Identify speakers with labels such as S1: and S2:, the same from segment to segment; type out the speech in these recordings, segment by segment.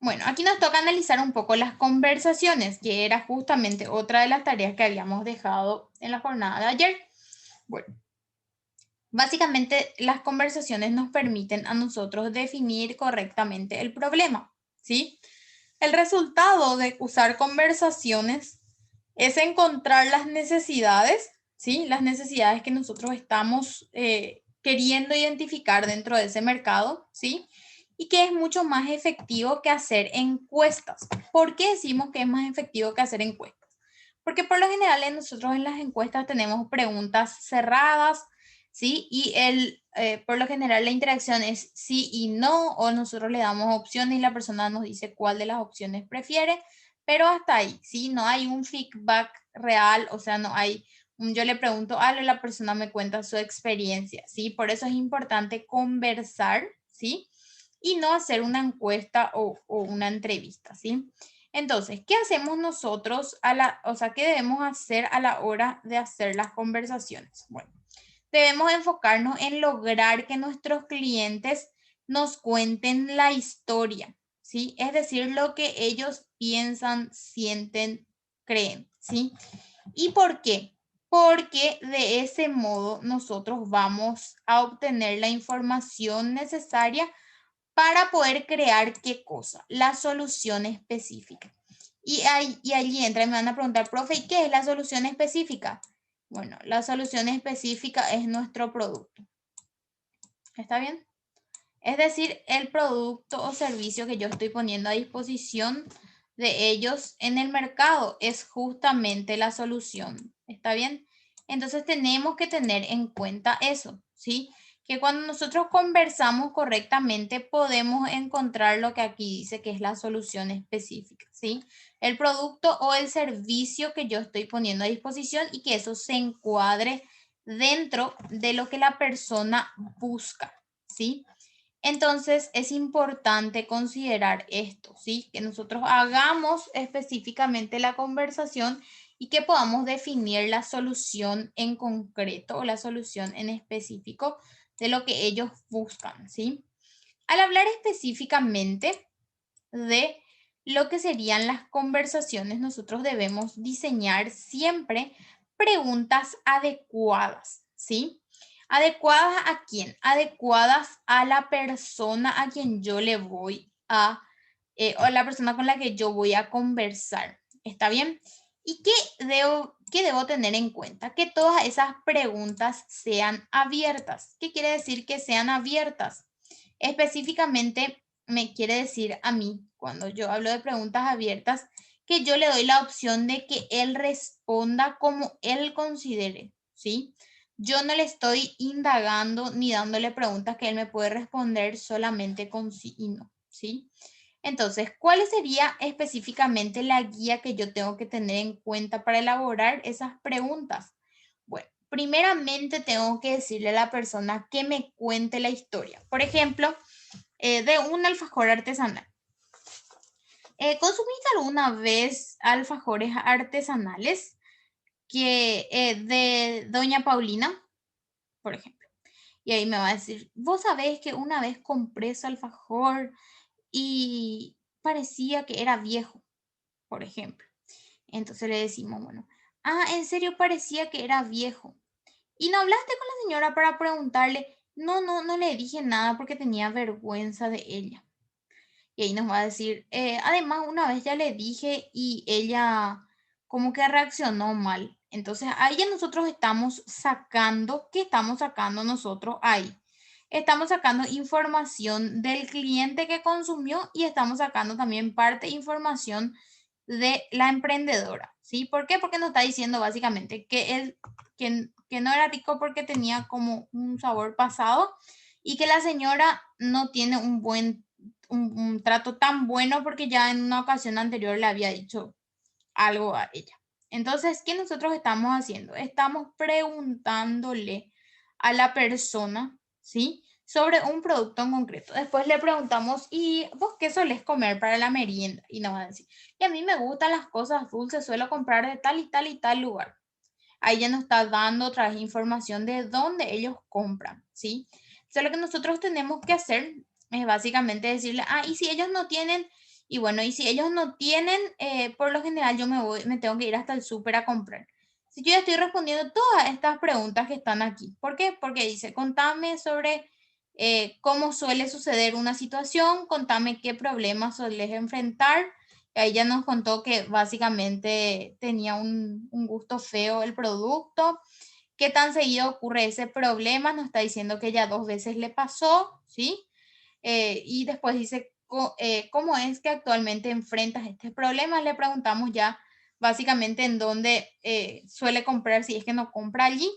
S1: Bueno, aquí nos toca analizar un poco las conversaciones, que era justamente otra de las tareas que habíamos dejado en la jornada de ayer. Bueno, básicamente las conversaciones nos permiten a nosotros definir correctamente el problema, ¿sí? El resultado de usar conversaciones es encontrar las necesidades, ¿sí? Las necesidades que nosotros estamos queriendo identificar dentro de ese mercado, ¿sí? Y que es mucho más efectivo que hacer encuestas. ¿Por qué decimos que es más efectivo que hacer encuestas? Porque por lo general nosotros en las encuestas tenemos preguntas cerradas, ¿sí? Y por lo general la interacción es sí y no, o nosotros le damos opciones y la persona nos dice cuál de las opciones prefiere, pero hasta ahí, ¿sí? No hay un feedback real, o sea, no hay, yo le pregunto algo y la persona me cuenta su experiencia, ¿sí? Por eso es importante conversar, ¿sí? Y no hacer una encuesta o una entrevista, ¿sí? Entonces, ¿qué hacemos nosotros o sea, qué debemos hacer a la hora de hacer las conversaciones? Bueno, debemos enfocarnos en lograr que nuestros clientes nos cuenten la historia, ¿sí? Es decir, lo que ellos piensan, sienten, creen, ¿sí? ¿Y por qué? Porque de ese modo nosotros vamos a obtener la información necesaria para poder crear qué cosa, la solución específica. Y allí entra y me van a preguntar, profe, ¿y qué es la solución específica? Bueno, la solución específica es nuestro producto. ¿Está bien? Es decir, el producto o servicio que yo estoy poniendo a disposición de ellos en el mercado es justamente la solución. ¿Está bien? Entonces tenemos que tener en cuenta eso, ¿sí? Que cuando nosotros conversamos correctamente podemos encontrar lo que aquí dice que es la solución específica, ¿sí? El producto o el servicio que yo estoy poniendo a disposición y que eso se encuadre dentro de lo que la persona busca, ¿sí? Entonces es importante considerar esto, ¿sí? Que nosotros hagamos específicamente la conversación y que podamos definir la solución en concreto o la solución en específico de lo que ellos buscan, ¿sí? Al hablar específicamente de lo que serían las conversaciones, nosotros debemos diseñar siempre preguntas adecuadas, ¿sí? ¿Adecuadas a quién? Adecuadas a la persona a quien yo le voy o la persona con la que yo voy a conversar. ¿Está bien? ¿Y qué debo tener en cuenta? Que todas esas preguntas sean abiertas. ¿Qué quiere decir que sean abiertas? Específicamente me quiere decir a mí, cuando yo hablo de preguntas abiertas, que yo le doy la opción de que él responda como él considere, ¿sí? Yo no le estoy indagando ni dándole preguntas que él me puede responder solamente con sí y no, ¿sí? Entonces, ¿cuál sería específicamente la guía que yo tengo que tener en cuenta para elaborar esas preguntas? Bueno, primeramente tengo que decirle a la persona que me cuente la historia. Por ejemplo, de un alfajor artesanal. ¿Consumiste alguna vez alfajores artesanales de Doña Paulina, por ejemplo? Y ahí me va a decir, vos sabés que una vez compré ese alfajor y parecía que era viejo, por ejemplo. Entonces le decimos, bueno, en serio parecía que era viejo. Y no hablaste con la señora para preguntarle, no, no, no le dije nada porque tenía vergüenza de ella. Y ahí nos va a decir, además una vez ya le dije y ella como que reaccionó mal. Entonces ahí ya nosotros estamos sacando, ¿qué estamos sacando nosotros ahí? Estamos sacando información del cliente que consumió y estamos sacando también parte de información de la emprendedora, ¿sí? ¿Por qué? Porque nos está diciendo básicamente que no era rico porque tenía como un sabor pasado y que la señora no tiene un trato tan bueno porque ya en una ocasión anterior le había dicho algo a ella. Entonces, ¿qué nosotros estamos haciendo? Estamos preguntándole a la persona, ¿sí? Sobre un producto en concreto. Después le preguntamos, ¿y vos qué solés comer para la merienda? Y nos va a decir, y a mí me gustan las cosas dulces, suelo comprar de tal y tal y tal lugar. Ahí ya nos está dando otra vez información de dónde ellos compran, ¿sí? Entonces lo que nosotros tenemos que hacer es básicamente decirle, y si ellos no tienen Y bueno, y si ellos no tienen, por lo general yo me tengo que ir hasta el súper a comprar. Si yo ya estoy respondiendo todas estas preguntas que están aquí. ¿Por qué? Porque dice, contame sobre cómo suele suceder una situación, contame qué problemas sueles enfrentar. Y ahí ya nos contó que básicamente tenía un gusto feo el producto. ¿Qué tan seguido ocurre ese problema? Nos está diciendo que ya 2 veces le pasó, ¿sí? Y después dice, ¿cómo es que actualmente enfrentas este problema? Le preguntamos ya básicamente en dónde suele comprar, si es que no compra allí,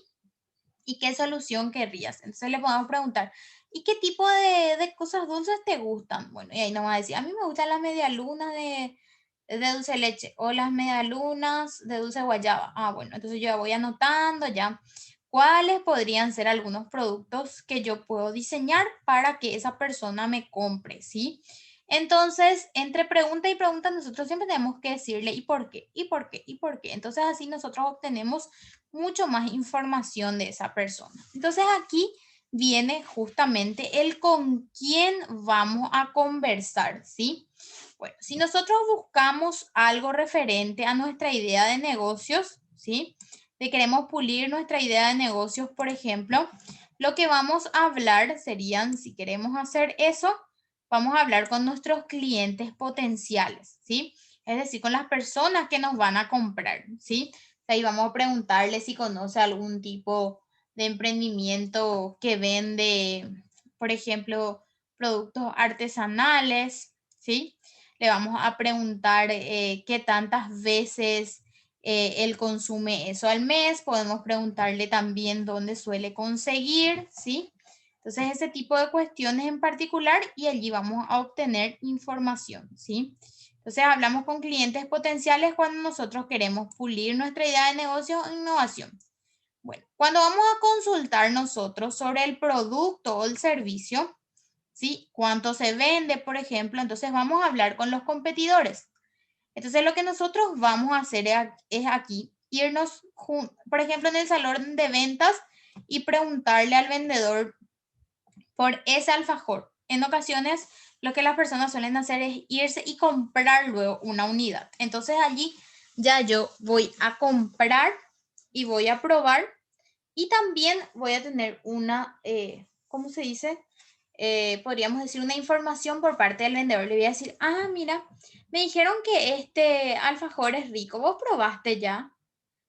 S1: y qué solución querrías. Entonces le podemos preguntar, ¿y qué tipo de cosas dulces te gustan? Bueno, y ahí nos va a decir, a mí me gustan las medialunas de dulce de leche o las medialunas de dulce de guayaba. Ah, bueno, entonces yo ya voy anotando ya cuáles podrían ser algunos productos que yo puedo diseñar para que esa persona me compre, ¿sí? Entonces, entre pregunta y pregunta, nosotros siempre tenemos que decirle, ¿y por qué? ¿Y por qué? ¿Y por qué? Entonces, así nosotros obtenemos mucho más información de esa persona. Entonces, aquí viene justamente el con quién vamos a conversar, ¿sí? Bueno, si nosotros buscamos algo referente a nuestra idea de negocios, ¿sí? De queremos pulir nuestra idea de negocios, por ejemplo, lo que vamos a hablar serían, si queremos hacer eso, vamos a hablar con nuestros clientes potenciales, ¿sí? Es decir, con las personas que nos van a comprar, ¿sí? Ahí vamos a preguntarle si conoce algún tipo de emprendimiento que vende, por ejemplo, productos artesanales, ¿sí? Le vamos a preguntar qué tantas veces él consume eso al mes. Podemos preguntarle también dónde suele conseguir, ¿sí? Entonces, ese tipo de cuestiones en particular y allí vamos a obtener información, ¿sí? Entonces, hablamos con clientes potenciales cuando nosotros queremos pulir nuestra idea de negocio o innovación. Bueno, cuando vamos a consultar nosotros sobre el producto o el servicio, ¿sí? Cuánto se vende, por ejemplo, entonces vamos a hablar con los competidores. Entonces, lo que nosotros vamos a hacer es aquí irnos, por ejemplo, en el salón de ventas y preguntarle al vendedor por ese alfajor. En ocasiones, lo que las personas suelen hacer es irse y comprar luego una unidad. Entonces, allí ya yo voy a comprar y voy a probar y también voy a tener una, ¿cómo se dice? Podríamos decir una información por parte del vendedor. Le voy a decir, ah, mira, me dijeron que este alfajor es rico. ¿Vos probaste ya?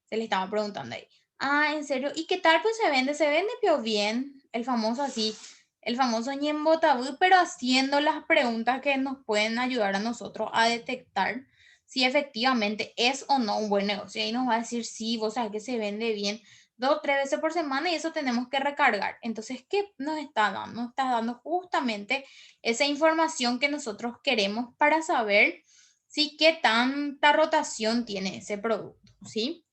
S1: Se le estaba preguntando ahí. Ah, ¿en serio? ¿Y qué tal? Pues se vende pero bien. El famoso así, el famoso ñembotabú, pero haciendo las preguntas que nos pueden ayudar a nosotros a detectar si efectivamente es o no un buen negocio. Y nos va a decir, sí, vos sabés que se vende bien 2 o 3 veces por semana y eso tenemos que recargar. Entonces, ¿qué nos está dando? Nos está dando justamente esa información que nosotros queremos para saber si qué tanta rotación tiene ese producto, ¿sí?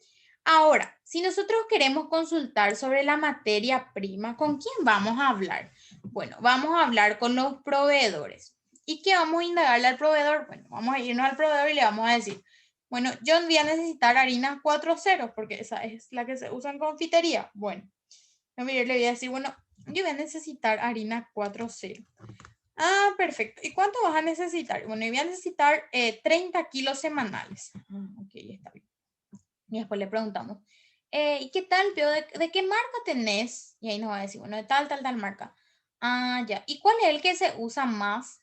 S1: Ahora, si nosotros queremos consultar sobre la materia prima, ¿con quién vamos a hablar? Bueno, vamos a hablar con los proveedores. ¿Y qué vamos a indagarle al proveedor? Bueno, vamos a irnos al proveedor y le vamos a decir, bueno, yo voy a necesitar harina 4.0 porque esa es la que se usa en confitería. Bueno, yo le voy a decir, bueno, yo voy a necesitar harina 4.0. Ah, perfecto. ¿Y cuánto vas a necesitar? Bueno, yo voy a necesitar 30 kilos semanales. Ok, está bien. Y después le preguntamos, ¿y qué tal, Pio? ¿De qué marca tenés? Y ahí nos va a decir, bueno, de tal marca. Ah, ya. ¿Y cuál es el que se usa más?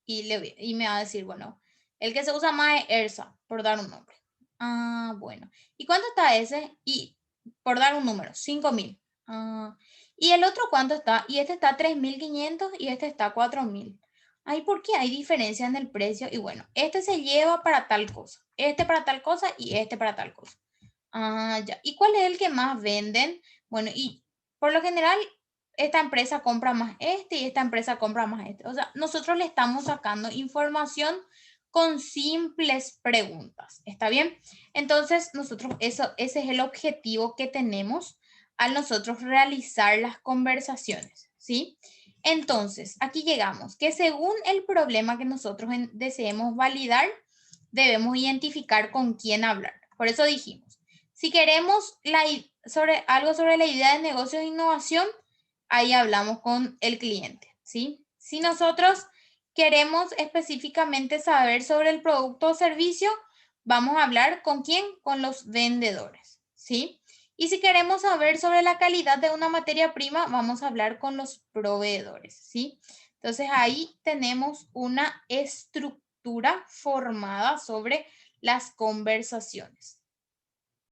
S1: Y me va a decir, bueno, el que se usa más es ERSA, por dar un nombre. Ah, bueno. ¿Y cuánto está ese? Y por dar un número, 5.000. Ah, ¿y el otro cuánto está? Y este está 3.500 y este está 4.000. Ay, ¿por qué hay diferencia en el precio? Y bueno, este se lleva para tal cosa, este para tal cosa y este para tal cosa. Ah, ya. ¿Y cuál es el que más venden? Bueno, y por lo general, esta empresa compra más este y esta empresa compra más este. O sea, nosotros le estamos sacando información con simples preguntas. ¿Está bien? Entonces, ese es el objetivo que tenemos al nosotros realizar las conversaciones, ¿sí? Entonces, aquí llegamos, que según el problema que nosotros deseemos validar, debemos identificar con quién hablar. Por eso dijimos, si queremos algo sobre la idea de negocio e innovación, ahí hablamos con el cliente, ¿sí? Si nosotros queremos específicamente saber sobre el producto o servicio, vamos a hablar ¿con quién? Con los vendedores, ¿sí? Y si queremos saber sobre la calidad de una materia prima, vamos a hablar con los proveedores, ¿sí? Entonces ahí tenemos una estructura formada sobre las conversaciones.